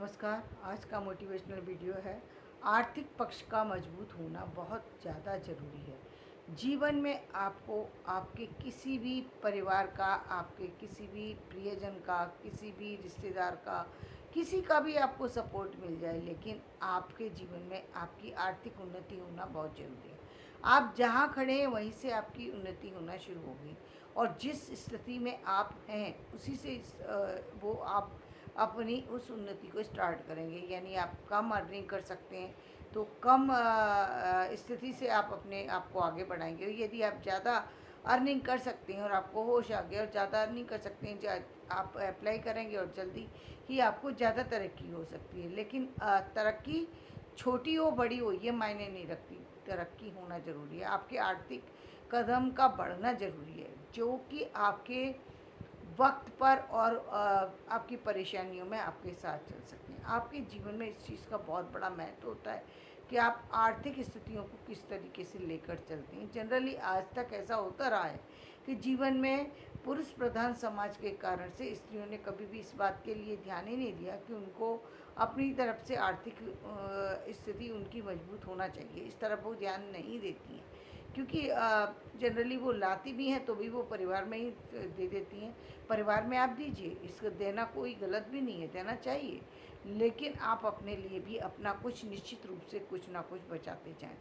नमस्कार। आज का मोटिवेशनल वीडियो है आर्थिक पक्ष का मजबूत होना बहुत ज़्यादा ज़रूरी है। जीवन में आपको आपके किसी भी परिवार का, आपके किसी भी प्रियजन का, किसी भी रिश्तेदार का, किसी का भी आपको सपोर्ट मिल जाए, लेकिन आपके जीवन में आपकी आर्थिक उन्नति होना बहुत ज़रूरी है। आप जहाँ खड़े हैं वहीं से आपकी उन्नति होना शुरू होगी और जिस स्थिति में आप हैं उसी से वो आप अपनी उस उन्नति को स्टार्ट करेंगे। यानी आप कम अर्निंग कर सकते हैं तो कम स्थिति से आप अपने आप को आगे बढ़ाएंगे। यदि आप ज़्यादा अर्निंग कर सकते हैं और आपको होश आ गया और ज़्यादा अर्निंग कर सकते हैं, आप अप्लाई करेंगे और जल्दी ही आपको ज़्यादा तरक्की हो सकती है। लेकिन तरक्की छोटी हो बड़ी हो ये मायने नहीं रखती, तरक्की होना ज़रूरी है। आपके आर्थिक कदम का बढ़ना ज़रूरी है जो कि आपके वक्त पर और आपकी परेशानियों में आपके साथ चल सकते हैं। आपके जीवन में इस चीज़ का बहुत बड़ा महत्व होता है कि आप आर्थिक स्थितियों को किस तरीके से लेकर चलते हैं। जनरली आज तक ऐसा होता रहा है कि जीवन में पुरुष प्रधान समाज के कारण से स्त्रियों ने कभी भी इस बात के लिए ध्यान ही नहीं दिया कि उनको अपनी तरफ से आर्थिक स्थिति उनकी मजबूत होना चाहिए। इस तरफ वो ध्यान नहीं देती हैं क्योंकि जनरली वो लाती भी हैं तो भी वो परिवार में ही दे देती हैं। परिवार में आप दीजिए, इसको देना कोई गलत भी नहीं है, देना चाहिए, लेकिन आप अपने लिए भी अपना कुछ निश्चित रूप से कुछ ना कुछ बचाते जाएं।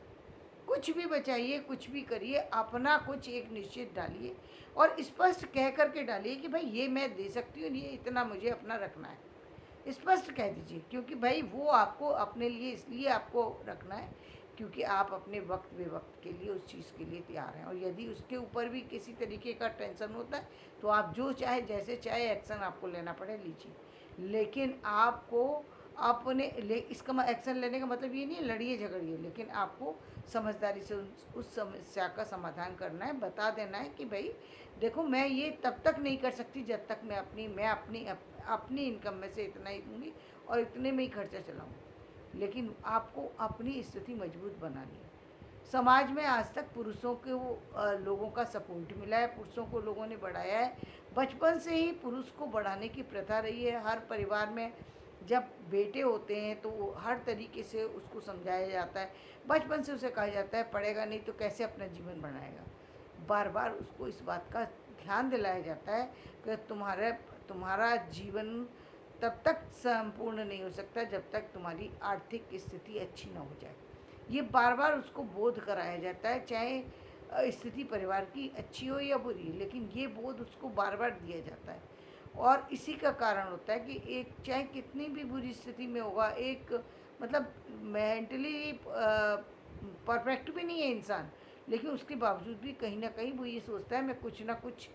कुछ भी बचाइए, कुछ भी करिए, अपना कुछ एक निश्चित डालिए और स्पष्ट कह करके डालिए कि भाई ये मैं दे सकती हूँ, ये इतना मुझे अपना रखना है। स्पष्ट कह दीजिए क्योंकि भाई वो आपको अपने लिए इसलिए आपको रखना है क्योंकि आप अपने वक्त बेवक्त के लिए उस चीज़ के लिए तैयार हैं। और यदि उसके ऊपर भी किसी तरीके का टेंशन होता है तो आप जो चाहे जैसे चाहे एक्शन आपको लेना पड़े लीजिए, लेकिन आपको अपने इसका एक्शन लेने का मतलब ये नहीं है लड़िए झगड़िए, लेकिन आपको समझदारी से उस समस्या का समाधान करना है। बता देना है कि भाई देखो मैं ये तब तक नहीं कर सकती जब तक अपनी इनकम में से इतना ही दूंगी और इतने में ही खर्चा चलाऊंगी। लेकिन आपको अपनी स्थिति मजबूत बनानी है। समाज में आज तक पुरुषों को लोगों का सपोर्ट मिला है, पुरुषों को लोगों ने बढ़ाया है। बचपन से ही पुरुष को बढ़ाने की प्रथा रही है। हर परिवार में जब बेटे होते हैं तो हर तरीके से उसको समझाया जाता है। बचपन से उसे कहा जाता है पढ़ेगा नहीं तो कैसे अपना जीवन बनाएगा। बार बार उसको इस बात का ध्यान दिलाया जाता है कि तुम्हारा जीवन तब तक संपूर्ण नहीं हो सकता जब तक तुम्हारी आर्थिक स्थिति अच्छी ना हो जाए। ये बार बार उसको बोध कराया जाता है, चाहे स्थिति परिवार की अच्छी हो या बुरी, लेकिन ये बोध उसको बार बार दिया जाता है। और इसी का कारण होता है कि एक चाहे कितनी भी बुरी स्थिति में होगा, एक मतलब मेंटली परफेक्ट भी नहीं है इंसान, लेकिन उसके बावजूद भी कहीं ना कहीं वो ये सोचता है मैं कुछ ना कुछ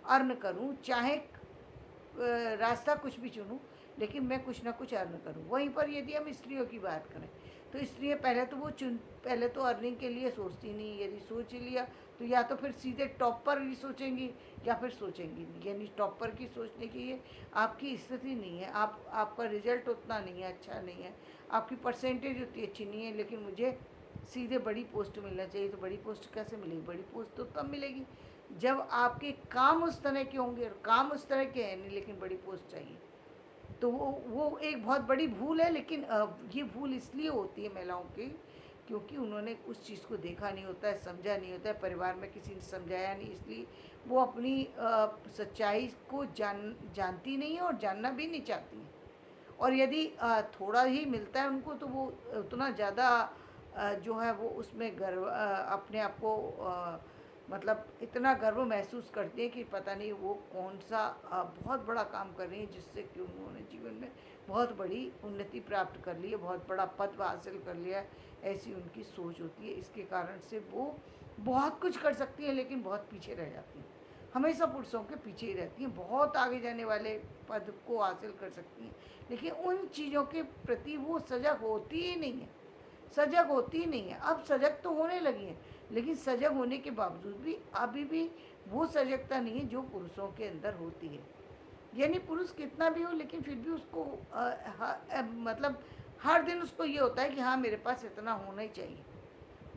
अर्न करूं, चाहे रास्ता कुछ भी चुनूं, लेकिन मैं कुछ ना कुछ अर्न करूं। वहीं पर यदि हम स्त्रियों की बात करें तो स्त्रियाँ पहले तो अर्निंग के लिए सोचती नहीं। यदि सोच लिया तो या तो फिर सीधे टॉप पर ही सोचेंगी या फिर सोचेंगी नहीं। यानी टॉप पर की सोचने की ये आपकी स्थिति नहीं है, आपका रिजल्ट उतना नहीं है, अच्छा नहीं है, आपकी परसेंटेज उतनी अच्छी नहीं है, लेकिन मुझे सीधे बड़ी पोस्ट मिलना चाहिए। तो बड़ी पोस्ट कैसे मिलेगी? बड़ी पोस्ट तो तब मिलेगी जब आपके काम उस तरह के होंगे, और काम उस तरह के हैं नहीं लेकिन बड़ी पोस्ट चाहिए। तो वो एक बहुत बड़ी भूल है। लेकिन ये भूल इसलिए होती है महिलाओं की क्योंकि उन्होंने उस चीज़ को देखा नहीं होता है, समझा नहीं होता है, परिवार में किसी ने समझाया नहीं, इसलिए वो अपनी सच्चाई को जानती नहीं है और जानना भी नहीं चाहती हैं। और यदि थोड़ा ही मिलता है उनको तो वो उतना ज़्यादा जो है वो उसमें गर्व, अपने आप को मतलब इतना गर्व महसूस करती हैं कि पता नहीं वो कौन सा बहुत बड़ा काम कर रही हैं जिससे कि उन्होंने जीवन में बहुत बड़ी उन्नति प्राप्त कर ली है, बहुत बड़ा पद हासिल कर लिया है। ऐसी उनकी सोच होती है। इसके कारण से वो बहुत कुछ कर सकती हैं लेकिन बहुत पीछे रह जाती हैं, हमेशा पुरुषों के पीछे ही रहती हैं। बहुत आगे जाने वाले पद को हासिल कर सकती हैं लेकिन उन चीज़ों के प्रति वो सजग होती ही नहीं है, सजग होती ही नहीं है। अब सजग तो होने लगी हैं लेकिन सजग होने के बावजूद भी अभी भी वो सजगता नहीं है जो पुरुषों के अंदर होती है। यानी पुरुष कितना भी हो लेकिन फिर भी उसको मतलब हर दिन उसको ये होता है कि हाँ मेरे पास इतना होना ही चाहिए।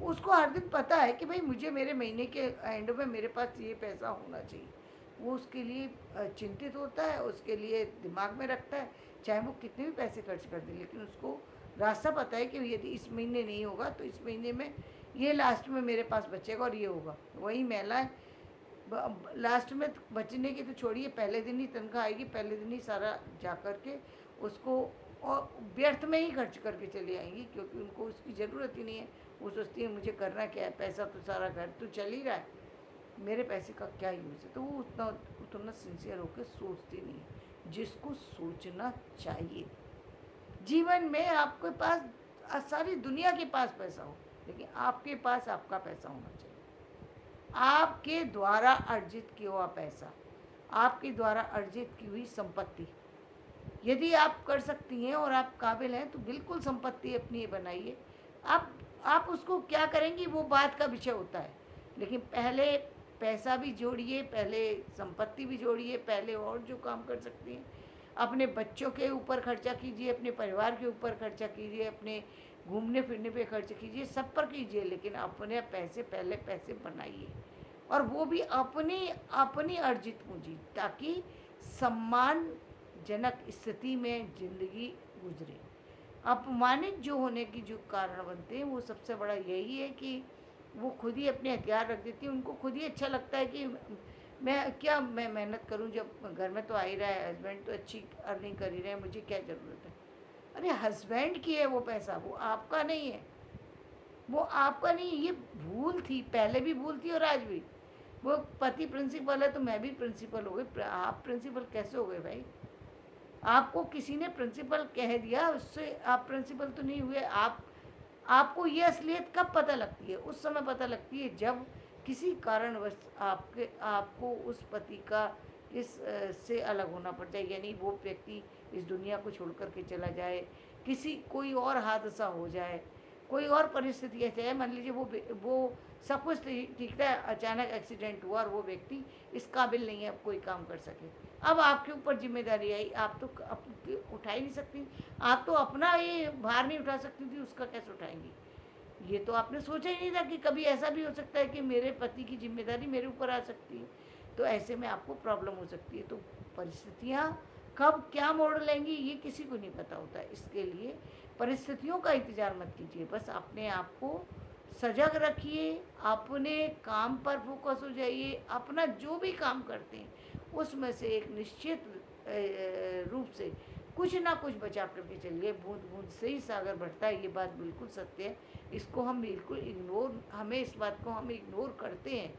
उसको हर दिन पता है कि भाई मुझे मेरे महीने के एंड में मेरे पास ये पैसा होना चाहिए। वो उसके लिए चिंतित होता है, उसके लिए दिमाग में रखता है, चाहे वो कितने भी पैसे खर्च कर दे, लेकिन उसको रास्ता पता है कि यदि इस महीने नहीं होगा तो इस महीने में ये लास्ट में मेरे पास बचेगा और ये होगा। वही महिलाएं लास्ट में बचने की तो छोड़िए, पहले दिन ही तनख्वाह आएगी, पहले दिन ही सारा जा कर के उसको और व्यर्थ में ही खर्च करके चली आएंगी, क्योंकि उनको उसकी ज़रूरत ही नहीं है। वो सोचती है मुझे करना क्या है, पैसा तो सारा घर तो चल ही रहा है, मेरे पैसे का क्या यूज़ है। तो वो उतना उतना सिंसियर होकर सोचती नहीं है, जिसको सोचना चाहिए। जीवन में आपके पास सारी दुनिया के पास पैसा हो, लेकिन आपके पास आपका पैसा होना चाहिए। आपके द्वारा अर्जित किया हुआ पैसा, आपके द्वारा अर्जित की हुई संपत्ति, यदि आप कर सकती हैं और आप काबिल हैं तो बिल्कुल संपत्ति अपनी बनाइए। आप उसको क्या करेंगी वो बात का विषय होता है, लेकिन पहले पैसा भी जोड़िए, पहले संपत्ति भी जोड़िए, पहले और जो काम कर सकती हैं अपने बच्चों के ऊपर खर्चा कीजिए, अपने परिवार के ऊपर खर्चा कीजिए, अपने घूमने फिरने पे खर्च कीजिए, सब पर कीजिए, लेकिन अपने पैसे पहले पैसे बनाइए, और वो भी अपनी अपनी अर्जित पूंजी, ताकि सम्मानजनक स्थिति में ज़िंदगी गुजरे। अपमानित जो होने की जो कारण बनते हैं वो सबसे बड़ा यही है कि वो खुद ही अपने हथियार रख देती है। उनको खुद ही अच्छा लगता है कि मैं मेहनत करूं, जब घर में तो आ ही रहा है, हस्बैंड तो अच्छी अर्निंग कर ही रहे हैं, मुझे क्या ज़रूरत है। अरे हस्बैंड की है वो पैसा, वो आपका नहीं है, वो आपका नहीं। ये भूल थी, पहले भी भूल थी और आज भी। वो पति प्रिंसिपल है तो मैं भी प्रिंसिपल हो गई, आप प्रिंसिपल कैसे हो गए भाई? आपको किसी ने प्रिंसिपल कह दिया, उससे आप प्रिंसिपल तो नहीं हुए। आपको ये असलियत कब पता लगती है? उस समय पता लगती है जब किसी कारणवश आपको उस पति का से अलग होना पड़ जाए, यानी वो व्यक्ति इस दुनिया को छोड़ कर के चला जाए, कोई और हादसा हो जाए, कोई और परिस्थिति ऐसे है, मान लीजिए वो सब कुछ ठीक था, अचानक एक्सीडेंट हुआ और वो व्यक्ति इस काबिल नहीं है अब कोई काम कर सके। अब आपके ऊपर जिम्मेदारी आई, आप तो उठा ही नहीं सकती, आप तो अपना ये भार नहीं उठा सकती थी, उसका कैसे उठाएंगी? ये तो आपने सोचा ही नहीं था कि कभी ऐसा भी हो सकता है कि मेरे पति की जिम्मेदारी मेरे ऊपर आ सकती है। तो ऐसे में आपको प्रॉब्लम हो सकती है। तो परिस्थितियाँ कब क्या मोड़ लेंगी ये किसी को नहीं पता होता। इसके लिए परिस्थितियों का इंतज़ार मत कीजिए, बस अपने आप को सजग रखिए, अपने काम पर फोकस हो जाइए, अपना जो भी काम करते हैं उसमें से एक निश्चित रूप से कुछ ना कुछ बचा करके चलिए। बूंद बूंद से ही सागर बढ़ता है, ये बात बिल्कुल सत्य है। इसको हम बिल्कुल हमें इस बात को हम इग्नोर करते हैं,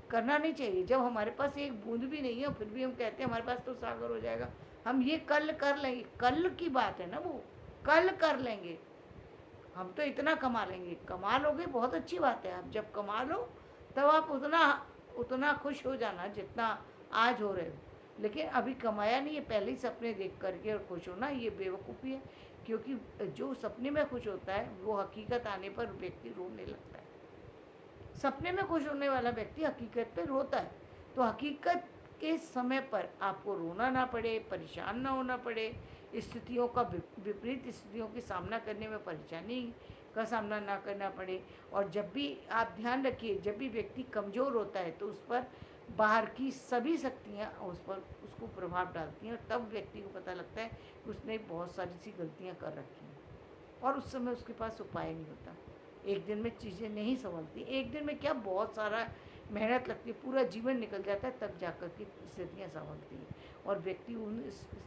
करना नहीं चाहिए। जब हमारे पास एक बूंद भी नहीं है फिर भी हम कहते हैं हमारे पास तो सागर हो जाएगा, हम ये कल कर लेंगे। कल की बात है ना, वो कल कर लेंगे, हम तो इतना कमा लेंगे। कमा लोगे बहुत अच्छी बात है, आप जब कमा लो तब आप उतना उतना खुश हो जाना जितना आज हो रहे हो, लेकिन अभी कमाया नहीं है, पहले ही सपने देख करके और खुश होना ये बेवकूफ़ी है। क्योंकि जो सपने में खुश होता है वो हकीकत आने पर व्यक्ति रोने लगता है। सपने में खुश होने वाला व्यक्ति हकीकत पे रोता है। तो हकीकत के समय पर आपको रोना ना पड़े, परेशान ना होना पड़े, स्थितियों का विपरीत स्थितियों की सामना करने में परेशानी का सामना ना करना पड़े। और जब भी आप ध्यान रखिए, जब भी व्यक्ति कमज़ोर होता है तो उस पर बाहर की सभी शक्तियाँ उसको प्रभाव डालती हैं, और तब व्यक्ति को पता लगता है कि उसने बहुत सारी सी गलतियाँ कर रखी हैं, और उस समय उसके पास उपाय नहीं होता। एक दिन में चीज़ें नहीं संभलती, एक दिन में क्या, बहुत सारा मेहनत लगती है, पूरा जीवन निकल जाता है, तब जाकर के स्थितियाँ संभलती हैं। और व्यक्ति उन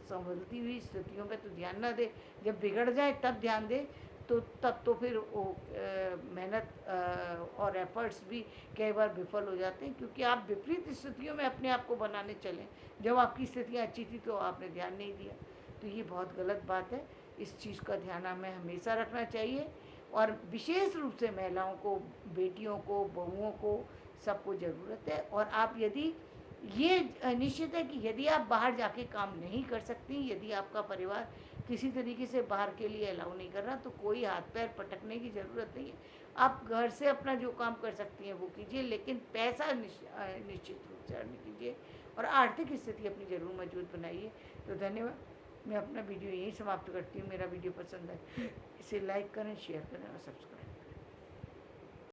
संभलती हुई स्थितियों पे तो ध्यान ना दे, जब बिगड़ जाए तब ध्यान दे, तो तब तो फिर वो मेहनत और एफर्ट्स भी कई बार विफल हो जाते हैं, क्योंकि आप विपरीत स्थितियों में अपने आप को बनाने चले। जब आपकी स्थितियाँ अच्छी थी तो आपने ध्यान नहीं दिया, तो ये बहुत गलत बात है। इस चीज़ का ध्यान हमें हमेशा रखना चाहिए, और विशेष रूप से महिलाओं को, बेटियों को, बहुओं को, सबको ज़रूरत है। और आप यदि ये निश्चित है कि यदि आप बाहर जाके काम नहीं कर सकती, यदि आपका परिवार किसी तरीके से बाहर के लिए अलाउ नहीं कर रहा, तो कोई हाथ पैर पटकने की ज़रूरत नहीं है। आप घर से अपना जो काम कर सकती हैं वो कीजिए, लेकिन पैसा निश्चित रूप से अर्न कीजिए, और आर्थिक स्थिति अपनी ज़रूर मजबूत बनाइए। तो धन्यवाद, मैं अपना वीडियो यहीं समाप्त करती हूँ। मेरा वीडियो पसंद है इसे लाइक करें, शेयर करें और सब्सक्राइब